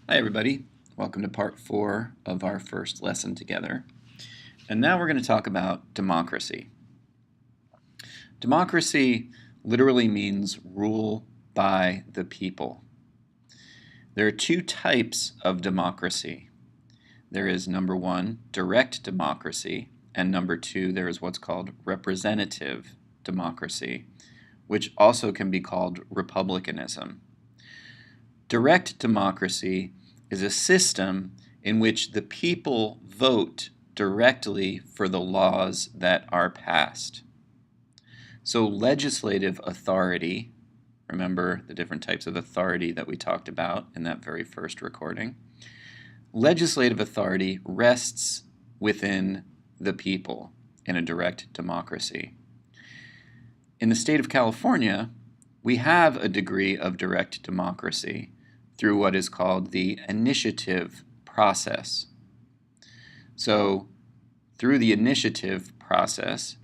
Hi everybody, welcome to part 4 of our first lesson together. And now we're going to talk about democracy. Democracy literally means rule by the people. There are two types of democracy. There is number 1, direct democracy, and number 2, there is what's called representative democracy, which also can be called republicanism. Direct democracy is a system in which the people vote directly for the laws that are passed. So legislative authority, remember the different types of authority that we talked about in that very first recording, legislative authority rests within the people in a direct democracy. In the state of California, we have a degree of direct democracy through what is called the initiative process. So, through the initiative process,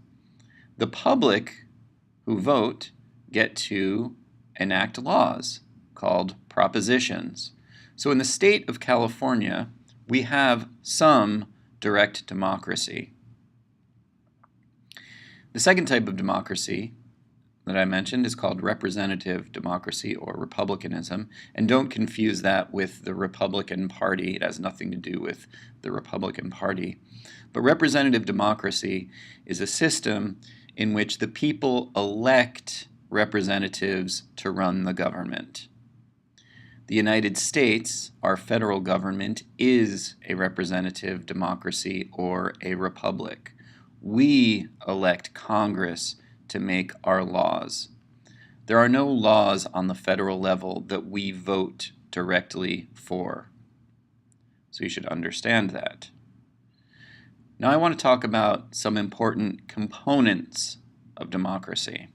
the public who vote get to enact laws called propositions. So in the state of California, we have some direct democracy. The second type of democracy that I mentioned is called representative democracy or republicanism, and don't confuse that with the Republican Party. It has nothing to do with the Republican Party. But representative democracy is a system in which the people elect representatives to run the government. The United States, our federal government, is a representative democracy or a republic. We elect Congress to make our laws. There are no laws on the federal level that we vote directly for. So you should understand that. Now I want to talk about some important components of democracy.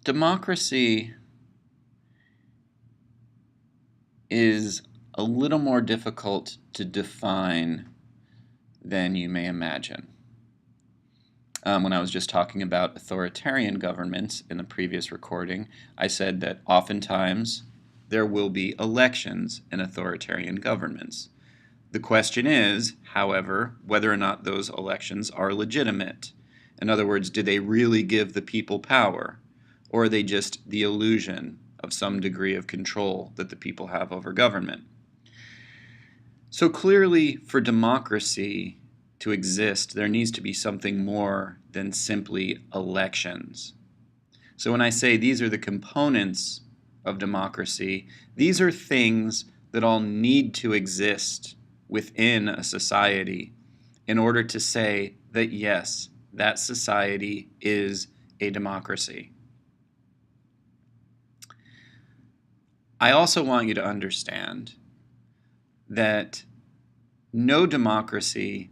Democracy is a little more difficult to define than you may imagine. When I was just talking about authoritarian governments in the previous recording, I said that oftentimes there will be elections in authoritarian governments. The question is, however, whether or not those elections are legitimate. In other words, do they really give the people power, or are they just the illusion of some degree of control that the people have over government? So clearly, for democracy to exist, there needs to be something more than simply elections. So when I say these are the components of democracy, these are things that all need to exist within a society in order to say that yes, that society is a democracy. I also want you to understand that no democracy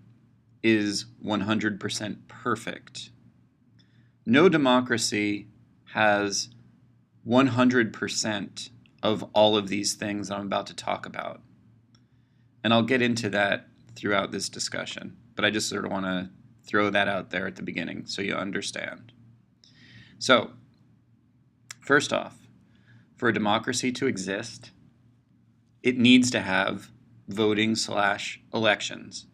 is 100% perfect. No democracy has 100% of all of these things I'm about to talk about. And I'll get into that throughout this discussion, but I just sort of want to throw that out there at the beginning so you understand. So, first off, for a democracy to exist, it needs to have voting/elections.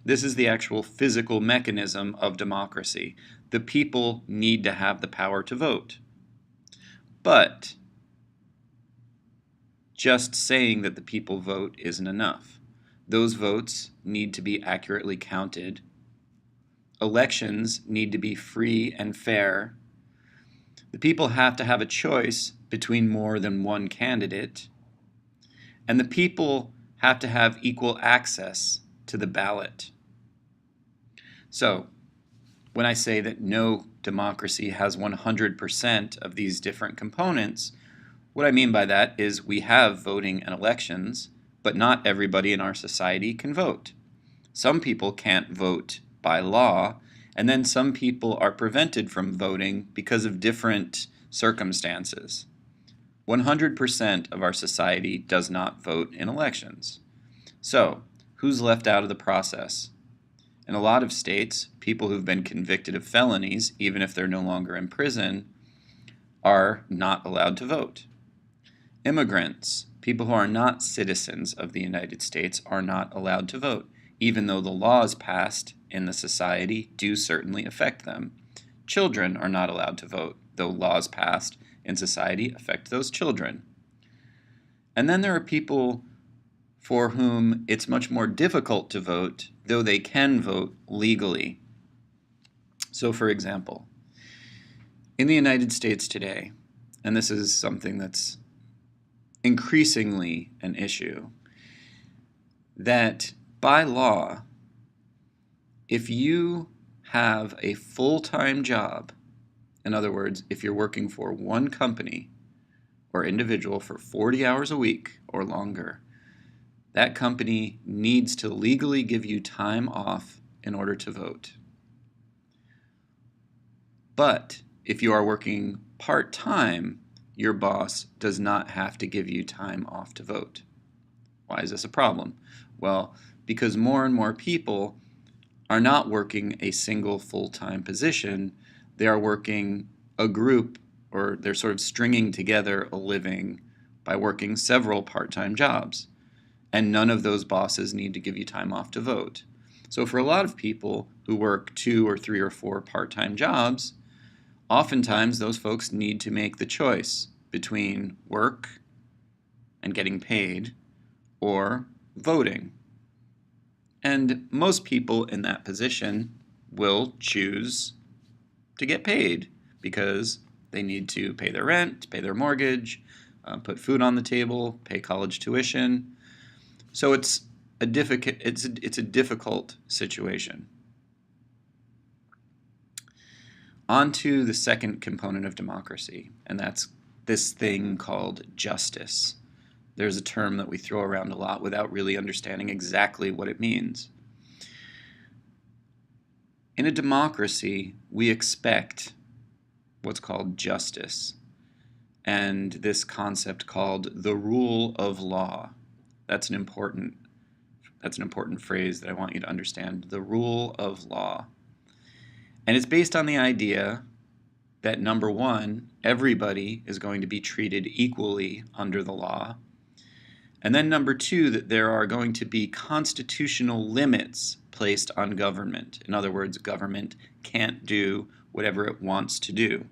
This is the actual physical mechanism of democracy. The people need to have the power to vote. But just saying that the people vote isn't enough. Those votes need to be accurately counted. Elections need to be free and fair. The people have to have a choice between more than one candidate. And the people have to have equal access to the ballot. So, when I say that no democracy has 100% of these different components, what I mean by that is we have voting and elections, but not everybody in our society can vote. Some people can't vote by law, and then some people are prevented from voting because of different circumstances. 100% of our society does not vote in elections. So, who's left out of the process? In a lot of states, people who've been convicted of felonies, even if they're no longer in prison, are not allowed to vote. Immigrants, people who are not citizens of the United States, are not allowed to vote, even though the laws passed in the society do certainly affect them. Children are not allowed to vote, though laws passed in society affect those children. And then there are people for whom it's much more difficult to vote, though they can vote legally. So, for example, in the United States today, and this is something that's increasingly an issue, that by law, if you have a full-time job, in other words, if you're working for one company or individual for 40 hours a week or longer, that company needs to legally give you time off in order to vote. But if you are working part-time, your boss does not have to give you time off to vote. Why is this a problem? Well, because more and more people are not working a single full-time position. They are working a group, or they're sort of stringing together a living by working several part-time jobs. And none of those bosses need to give you time off to vote. So for a lot of people who work 2 or 3 or 4 part-time jobs, oftentimes those folks need to make the choice between work and getting paid or voting. And most people in that position will choose to get paid because they need to pay their rent, pay their mortgage, put food on the table, pay college tuition. So it's a difficult situation. On to the second component of democracy, and that's this thing called justice. There's a term that we throw around a lot without really understanding exactly what it means. In a democracy, we expect what's called justice, and this concept called the rule of law. That's an important phrase that I want you to understand, the rule of law. And it's based on the idea that, number one, everybody is going to be treated equally under the law. And then number two, that there are going to be constitutional limits placed on government. In other words, government can't do whatever it wants to do.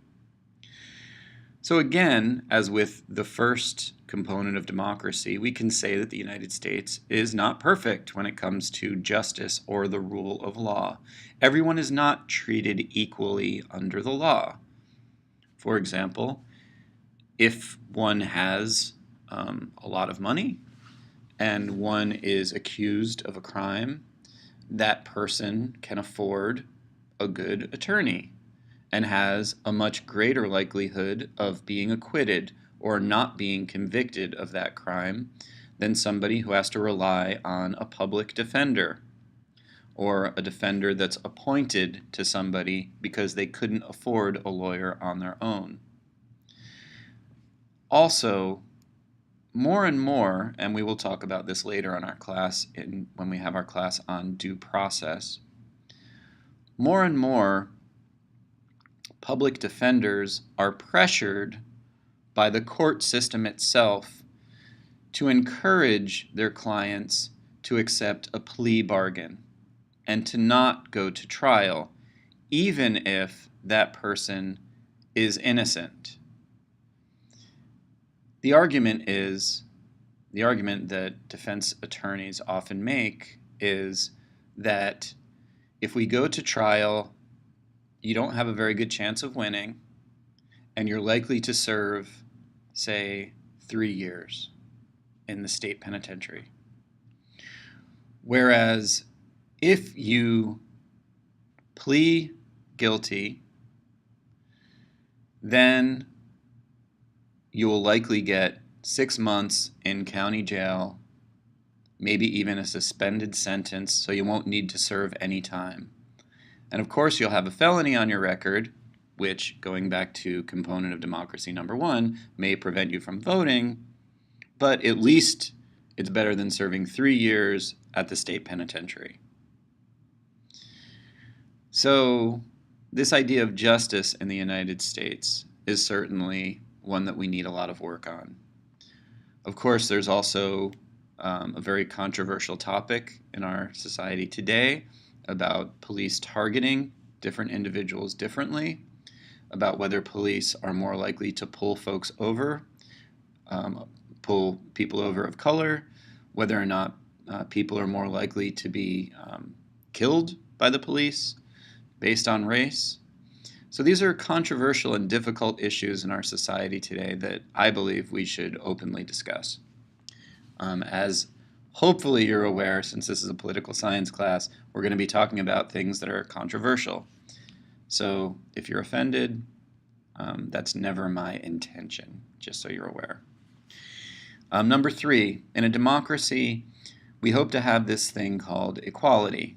So again, as with the first component of democracy, we can say that the United States is not perfect when it comes to justice or the rule of law. Everyone is not treated equally under the law. For example, if one has a lot of money and one is accused of a crime, that person can afford a good attorney and has a much greater likelihood of being acquitted or not being convicted of that crime than somebody who has to rely on a public defender or a defender that's appointed to somebody because they couldn't afford a lawyer on their own. Also, more and more, and we will talk about this later in our class when we have our class on due process, more and more public defenders are pressured by the court system itself to encourage their clients to accept a plea bargain and to not go to trial, even if that person is innocent. The argument that defense attorneys often make is that if we go to trial, you don't have a very good chance of winning, and you're likely to serve, say, 3 years in the state penitentiary. Whereas if you plea guilty, then you will likely get 6 months in county jail, maybe even a suspended sentence, so you won't need to serve any time. And of course, you'll have a felony on your record, which, going back to component of democracy number 1, may prevent you from voting, but at least it's better than serving 3 years at the state penitentiary. So this idea of justice in the United States is certainly one that we need a lot of work on. Of course, there's also a very controversial topic in our society today about police targeting different individuals differently, about whether police are more likely to pull folks over, pull people over of color, whether or not people are more likely to be killed by the police based on race. So these are controversial and difficult issues in our society today that I believe we should openly discuss. As hopefully you're aware, since this is a political science class, we're going to be talking about things that are controversial. So if you're offended, that's never my intention, just so you're aware. Number 3, in a democracy, we hope to have this thing called equality.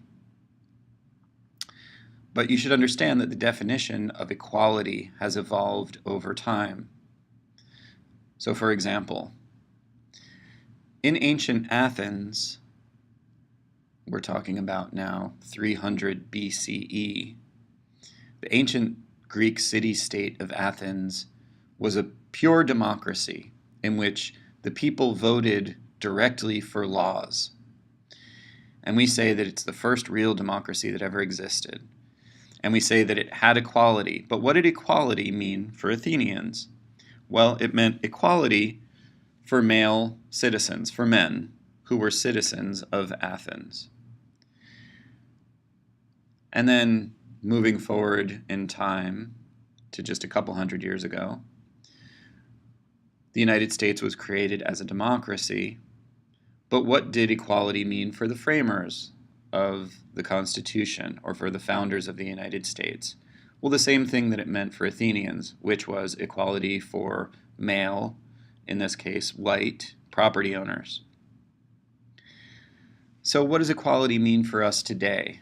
But you should understand that the definition of equality has evolved over time. So for example, in ancient Athens, we're talking about now 300 BCE, the ancient Greek city-state of Athens was a pure democracy in which the people voted directly for laws. And we say that it's the first real democracy that ever existed. And we say that it had equality. But what did equality mean for Athenians? Well, it meant equality for male citizens, for men who were citizens of Athens. And then moving forward in time to just a couple hundred years ago, the United States was created as a democracy. But what did equality mean for the framers of the Constitution or for the founders of the United States? Well, the same thing that it meant for Athenians, which was equality for male, in this case, white, property owners. So what does equality mean for us today?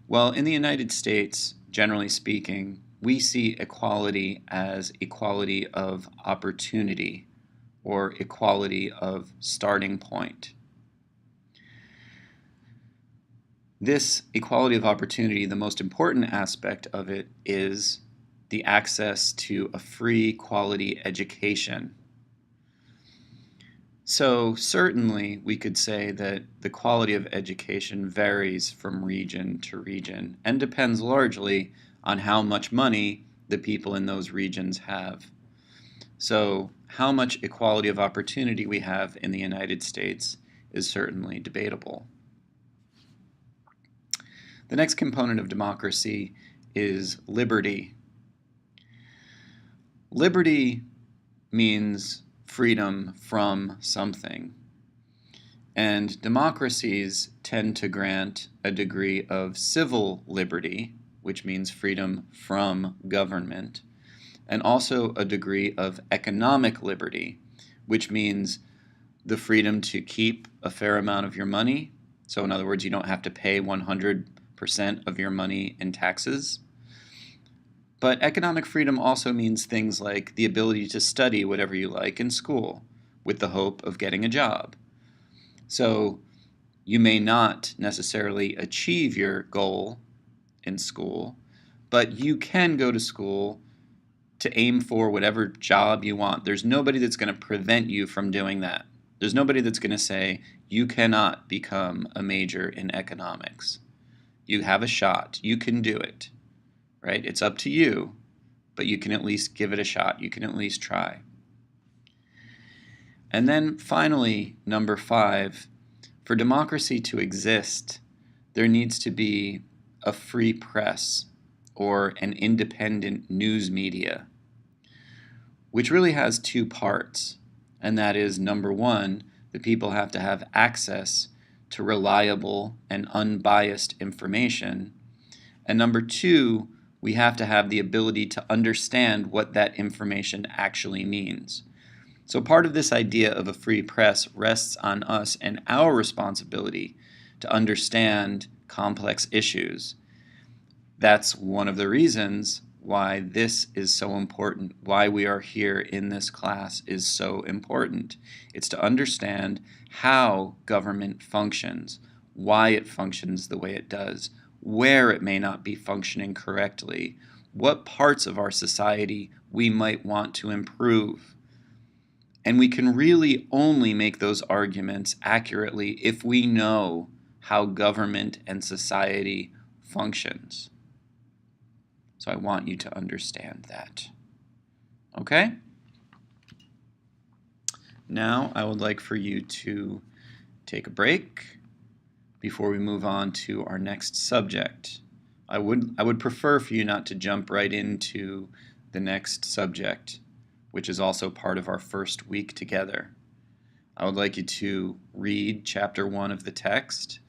Well, in the United States, generally speaking, we see equality as equality of opportunity or equality of starting point. This equality of opportunity, the most important aspect of it is the access to a free, quality education. So certainly we could say that the quality of education varies from region to region and depends largely on how much money the people in those regions have. So how much equality of opportunity we have in the United States is certainly debatable. The next component of democracy is liberty. Liberty means freedom from something. And democracies tend to grant a degree of civil liberty, which means freedom from government, and also a degree of economic liberty, which means the freedom to keep a fair amount of your money. So in other words, you don't have to pay 100% of your money in taxes. But economic freedom also means things like the ability to study whatever you like in school with the hope of getting a job. So you may not necessarily achieve your goal in school, but you can go to school to aim for whatever job you want. There's nobody that's going to prevent you from doing that. There's nobody that's going to say you cannot become a major in economics. You have a shot. You can do it. Right? It's up to you, but you can at least give it a shot. You can at least try. And then finally, number 5, for democracy to exist, there needs to be a free press or an independent news media, which really has 2 parts. And that is, number 1, the people have to have access to reliable and unbiased information. And number 2, we have to have the ability to understand what that information actually means. So part of this idea of a free press rests on us and our responsibility to understand complex issues. That's one of the reasons why this is so important, why we are here in this class is so important. It's to understand how government functions, why it functions the way it does, where it may not be functioning correctly, what parts of our society we might want to improve. And we can really only make those arguments accurately if we know how government and society functions. So I want you to understand that. Okay? Now I would like for you to take a break before we move on to our next subject. I would prefer for you not to jump right into the next subject, which is also part of our first week together. I would like you to read chapter 1 of the text.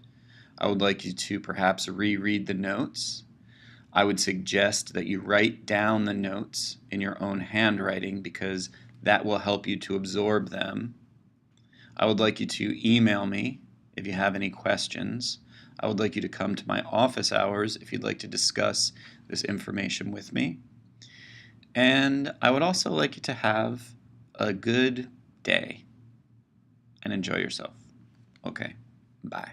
I would like you to perhaps reread the notes. I would suggest that you write down the notes in your own handwriting because that will help you to absorb them. I would like you to email me if you have any questions. I would like you to come to my office hours if you'd like to discuss this information with me. And I would also like you to have a good day and enjoy yourself. Okay, bye.